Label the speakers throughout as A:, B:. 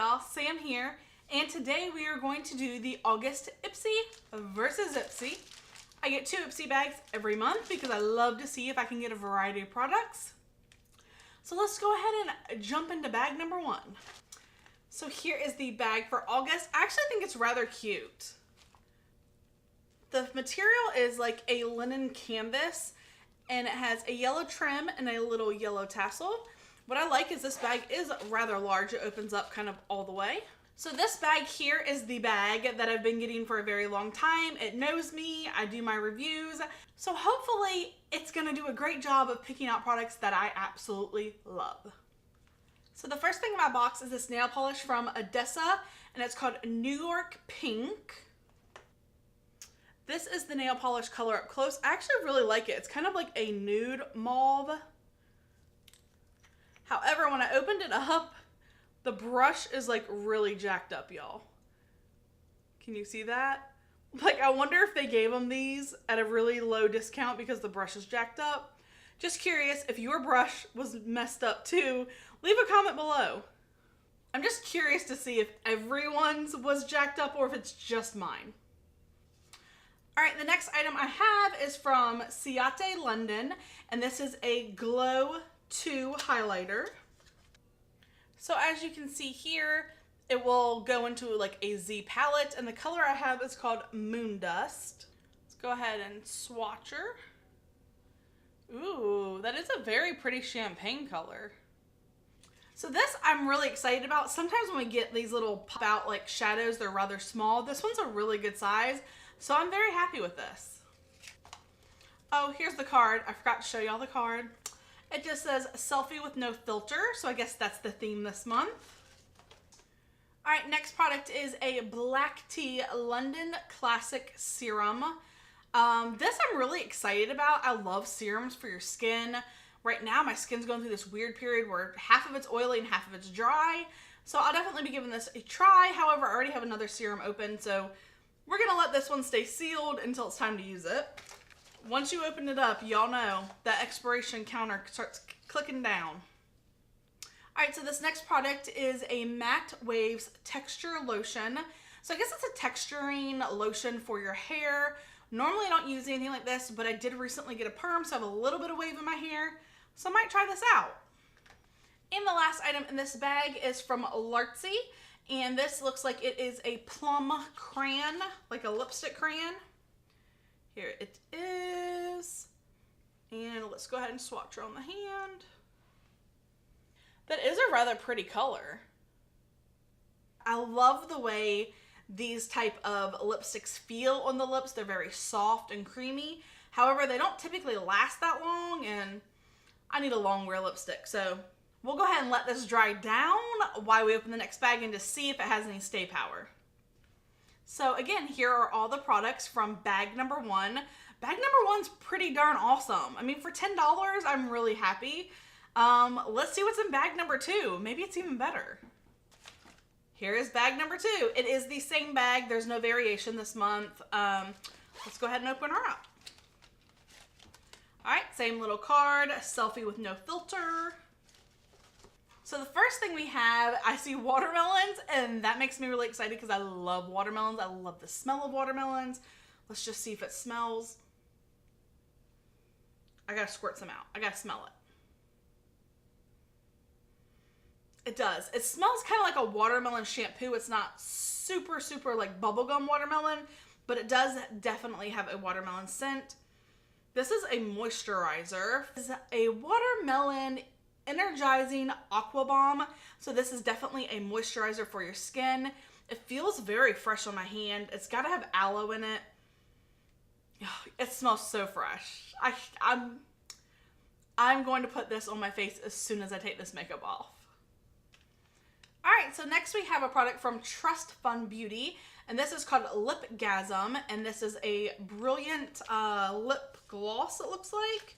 A: y'all, Sam here, and today we are going to do the August Ipsy versus Ipsy. I get 2 Ipsy bags every month because I love to see if I can get a variety of products. So let's go ahead and jump into bag number 1. So here is the bag for August. I actually think it's rather cute. The material is like a linen canvas and it has a yellow trim and a little yellow tassel. What I like is this bag is rather large. It opens up kind of all the way. So this bag here is the bag that I've been getting for a very long time. It knows me, I do my reviews. So hopefully it's gonna do a great job of picking out products that I absolutely love. So the first thing in my box is this nail polish from Adesse, and it's called New York Pink. This is the nail polish color up close. I actually really like it. It's kind of like a nude mauve. However, when I opened it up, the brush is like really jacked up, y'all. Can you see that? Like, I wonder if they gave them these at a really low discount because the brush is jacked up. Just curious, if your brush was messed up too, leave a comment below. I'm just curious to see if everyone's was jacked up or if it's just mine. All right, the next item I have is from Ciate, London, and this is a Glow 2 highlighter. So as you can see here, it will go into like a Z palette, and the color I have is called Moon Dust. Let's go ahead and swatch her. Ooh, that is a very pretty champagne color. So this I'm really excited about. Sometimes when we get these little pop out like shadows, they're rather small. This one's a really good size, so I'm very happy with this. Oh, here's the card. I forgot to show y'all the card. It just says selfie with no filter, so I guess that's the theme this month. All right, next product is a Black Tea London Classic Serum. This I'm really excited about. I love serums for your skin. Right now, my skin's going through this weird period where half of it's oily and half of it's dry. So I'll definitely be giving this a try. However, I already have another serum open, so we're gonna let this one stay sealed until it's time to use it. Once you open it up, y'all know that expiration counter starts clicking down. All right, so this next product is a Matte Waves Texture Lotion. So I guess it's a texturing lotion for your hair. Normally I don't use anything like this, but I did recently get a perm, so I have a little bit of wave in my hair. So I might try this out. And the last item in this bag is from Laritzy, and this looks like it is a Plum crayon, like a lipstick crayon. Here it is. And let's go ahead and swatch her on the hand. That is a rather pretty color. I love the way these type of lipsticks feel on the lips. They're very soft and creamy. However, they don't typically last that long, and I need a long wear lipstick. So we'll go ahead and let this dry down while we open the next bag and to see if it has any stay power. So again, here are all the products from bag number 1. Bag number 1's pretty darn awesome. I mean, for $10, I'm really happy. Let's see what's in bag number 2. Maybe it's even better. Here is bag number 2. It is the same bag. There's no variation this month. Let's go ahead and open her up. All right, same little card, selfie with no filter. So the first thing we have, I see watermelons, and that makes me really excited because I love watermelons. I love the smell of watermelons. Let's just see if it smells. I gotta squirt some out. I gotta smell it. It does. It smells kind of like a watermelon shampoo. It's not super, super like bubblegum watermelon, but it does definitely have a watermelon scent. This is a moisturizer. This is a watermelon Energizing Aqua Balm. So this is definitely a moisturizer for your skin. It feels very fresh on my hand. It's got to have aloe in it. It smells so fresh. I'm going to put this on my face as soon as I take this makeup off. All right, so next we have a product from Trust Fund Beauty, and this is called Lipgasm, and this is a brilliant lip gloss, it looks like.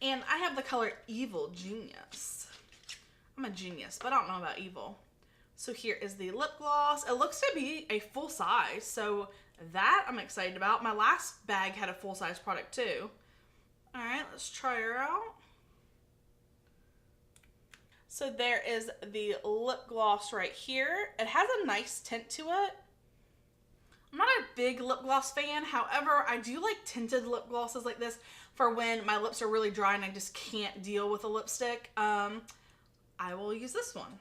A: And I have the color Evil Genius. I'm a genius, but I don't know about evil. So here is the lip gloss. It looks to be a full size, so that I'm excited about. My last bag had a full size product too. All right, let's try her out. So there is the lip gloss right here. It has a nice tint to it. I'm not a big lip gloss fan. However, I do like tinted lip glosses like this for when my lips are really dry and I just can't deal with a lipstick. I will use this one.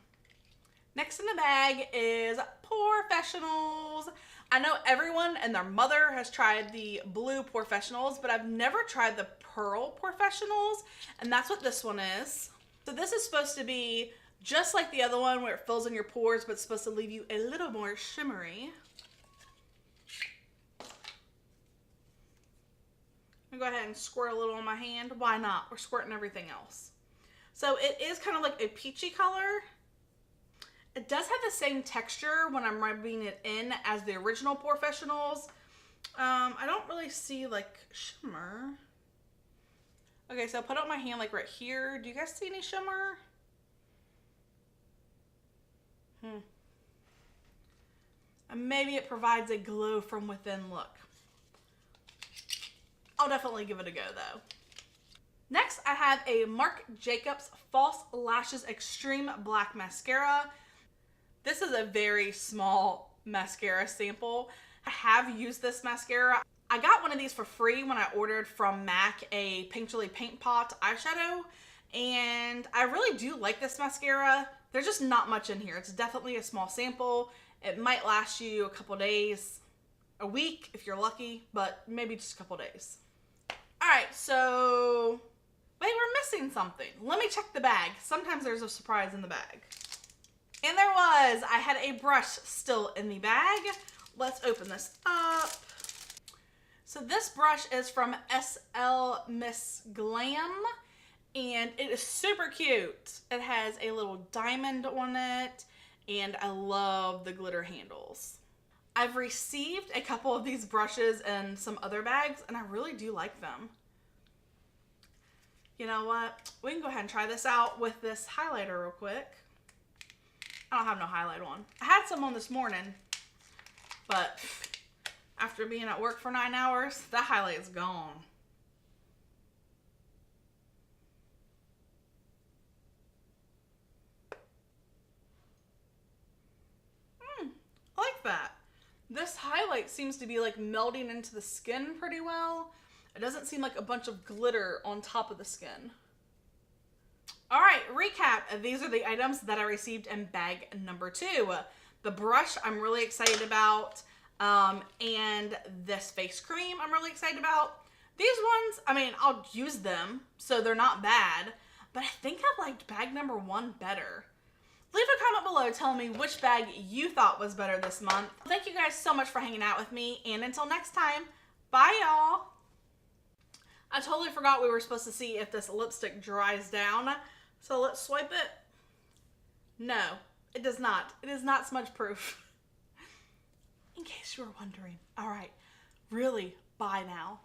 A: Next in the bag is Professionals. I know everyone and their mother has tried the blue Professionals, but I've never tried the pearl Professionals, and that's what this one is. So this is supposed to be just like the other one where it fills in your pores, but it's supposed to leave you a little more shimmery. I'm gonna go ahead and squirt a little on my hand. Why not? We're squirting everything else. So it is kind of like a peachy color. It does have the same texture when I'm rubbing it in as the original Professionals. I don't really see like shimmer. Okay, so I put it on my hand like right here. Do you guys see any shimmer? And maybe it provides a glow from within look. I'll definitely give it a go though. Next, I have a Marc Jacobs False Lashes Extreme Black Mascara. This is a very small mascara sample. I have used this mascara. I got one of these for free when I ordered from MAC a Pink Chili Paint Pot eyeshadow, and I really do like this mascara. There's just not much in here. It's definitely a small sample. It might last you a couple days, a week if you're lucky, but maybe just a couple days. All right, so wait, we're missing something. Let me check the bag. Sometimes there's a surprise in the bag. And there was. I had a brush still in the bag. Let's open this up. So this brush is from SL Miss Glam, and it is super cute. It has a little diamond on it, and I love the glitter handles. I've received a couple of these brushes in some other bags, and I really do like them. You know what? We can go ahead and try this out with this highlighter real quick. I don't have no highlight on. I had some on this morning, but after being at work for 9 hours, that highlight is gone. I like that. This highlight seems to be like melting into the skin pretty well. It doesn't seem like a bunch of glitter on top of the skin. All right, recap. These are the items that I received in bag number 2. The brush I'm really excited about, and this face cream I'm really excited about. These ones, I mean, I'll use them, so they're not bad, but I think I liked bag number 1 better. Leave a comment below telling me which bag you thought was better this month. Thank you guys so much for hanging out with me, and until next time, bye y'all. I totally forgot we were supposed to see if this lipstick dries down, so let's swipe it. No, it does not. It is not smudge proof. In case you were wondering. All right, really, bye now.